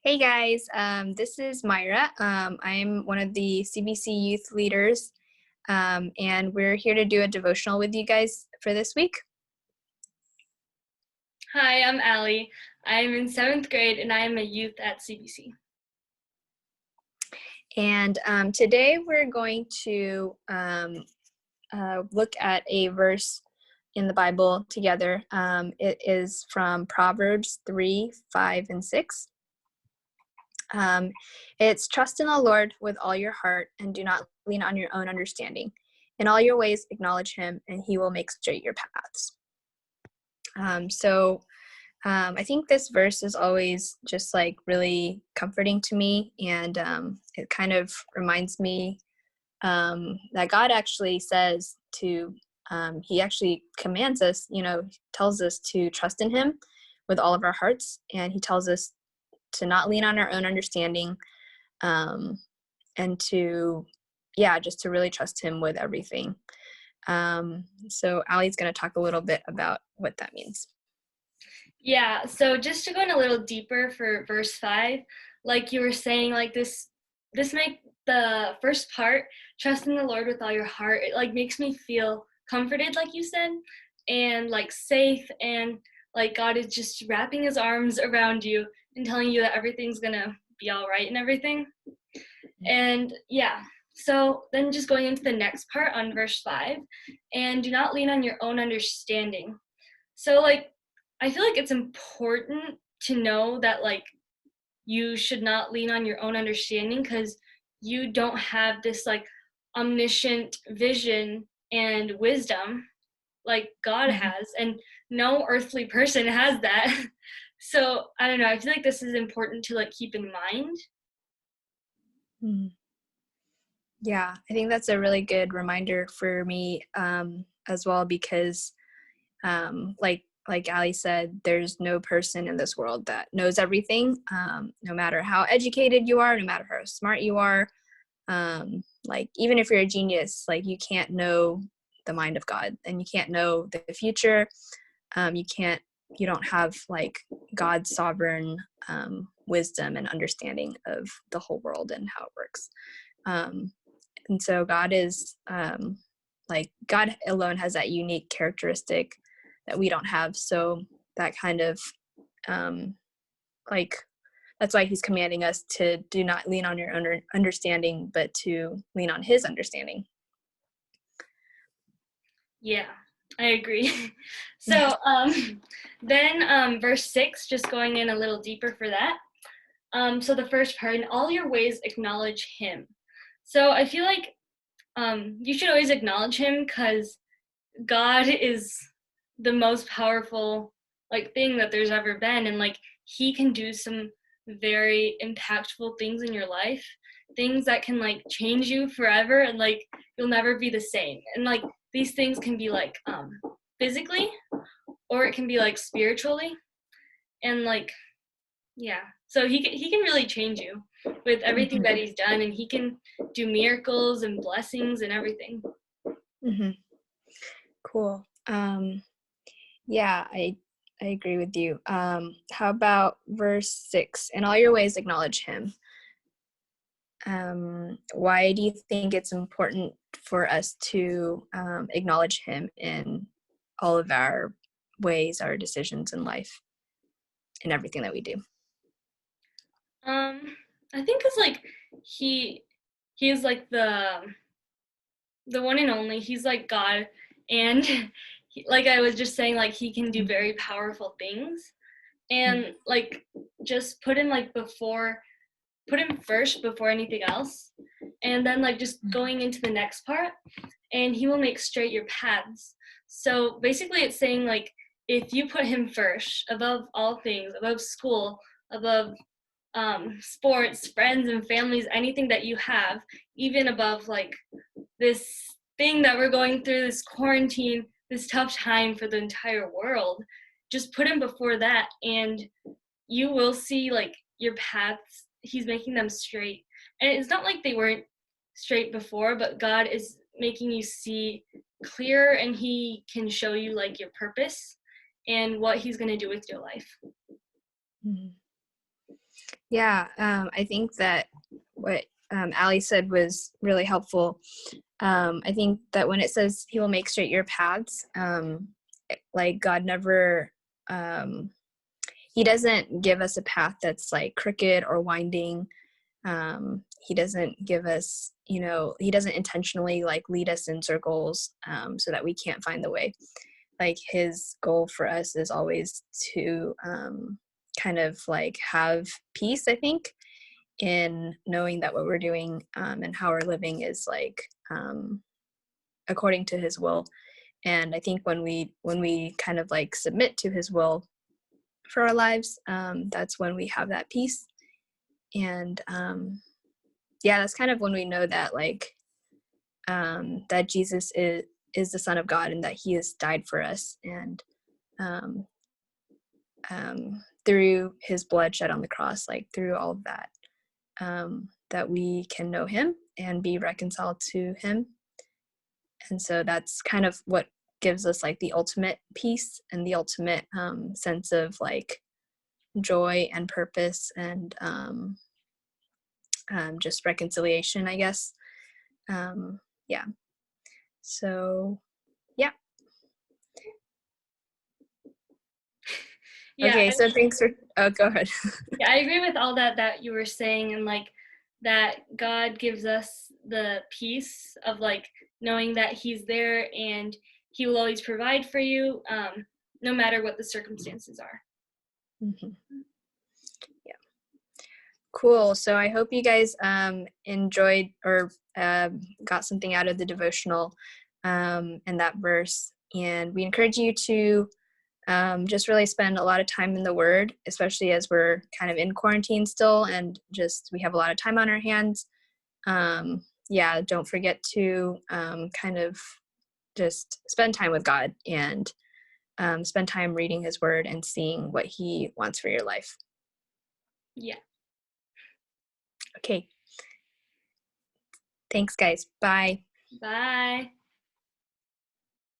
Hey guys, this is Myra. I'm one of the CBC youth leaders, and we're here to do a devotional with you guys for this week. Hi, I'm Allie. I'm in 7th grade and I am a youth at CBC. And today we're going to look at a verse in the Bible together. It is from Proverbs 3, 5, and 6. It's trust in the Lord with all your heart and do not lean on your own understanding. In all your ways, acknowledge him, and he will make straight your paths. I think this verse is always just like really comforting to me, and it kind of reminds me that God actually says to, he actually commands us, tells us to trust in him with all of our hearts, and he tells us to not lean on our own understanding, and to, just to really trust him with everything. So Allie's going to talk a little bit about what that means. Yeah, so just to go in a little deeper for verse 5, like you were saying, like this make the first part, trust in the Lord with all your heart, it like makes me feel comforted, like you said, and like safe, and like God is just wrapping his arms around you and telling you that everything's gonna be all right and everything. And yeah, so then just going into the next part on verse 5, and do not lean on your own understanding. So like I feel like it's important to know that like you should not lean on your own understanding because you don't have this like omniscient vision and wisdom like God Mhm. has, and no earthly person has that. So I don't know, I feel like this is important to like keep in mind. Mhm. Yeah, I think that's a really good reminder for me, as well, because like Ali said, there's no person in this world that knows everything. No matter how educated you are, no matter how smart you are, like even if you're a genius, like you can't know the mind of God, and you can't know the future. You can't, you don't have like God's sovereign wisdom and understanding of the whole world and how it works. And so God is, like, God alone has that unique characteristic that we don't have. So that kind of, um, like, that's why he's commanding us to do not lean on your own understanding, but to lean on his understanding. Yeah, I agree. So then verse 6, just going in a little deeper for that. So the first part, in all your ways acknowledge him. So I feel like you should always acknowledge him because God is the most powerful like thing that there's ever been, and like he can do some very impactful things in your life, things that can like change you forever, and like you'll never be the same. And like these things can be like physically, or it can be like spiritually, and like yeah, so he can really change you with everything Mm-hmm. that he's done, and he can do miracles and blessings and everything. Mm-hmm. Cool. Yeah, I agree with you. How about verse 6? In all your ways, acknowledge him. Why do you think it's important for us to acknowledge him in all of our ways, our decisions in life, in everything that we do? um I think it's like he he is like the one and only. He's like God, and like I was just saying, like he can do very powerful things, and like just put him first before anything else, and then like just going into the next part, and he will make straight your paths. So basically it's saying like if you put him first above all things, above school, above sports, friends and families, anything that you have, even above like this thing that we're going through, this quarantine, this tough time for the entire world, just put him before that, and you will see like your paths, he's making them straight. And it's not like they weren't straight before, but God is making you see clearer, and he can show you like your purpose and what he's going to do with your life. Mhm. Yeah, I think that what Ali said was really helpful. I think that when it says He will make straight your paths, like God never, um, He doesn't give us a path that's like crooked or winding. He doesn't give us, He doesn't intentionally like lead us in circles so that we can't find the way. Like His goal for us is always to kind of like have peace, I think, in knowing that what we're doing and how we're living is like according to His will. And I think when we kind of like submit to His will for our lives, that's when we have that peace. And yeah, that's kind of when we know that like that Jesus is the Son of God and that He has died for us, and um, through His blood shed on the cross, like through all of that, that we can know Him and be reconciled to Him. And so that's kind of what gives us like the ultimate peace and the ultimate sense of like joy and purpose and just reconciliation, I guess. Yeah. So, yeah. Yeah, Okay. So thanks for, oh, go ahead. yeah, I agree with all that you were saying, and like that God gives us the peace of like knowing that He's there and He will always provide for you, no matter what the circumstances are. Mhm. Yeah. Cool. So I hope you guys enjoyed or got something out of the devotional and that verse. And we encourage you to just really spend a lot of time in the Word, especially as we're kind of in quarantine still, and just we have a lot of time on our hands. Yeah, don't forget to kind of just spend time with God and spend time reading His Word and seeing what He wants for your life. Yeah. Okay. Thanks, guys. Bye. Bye.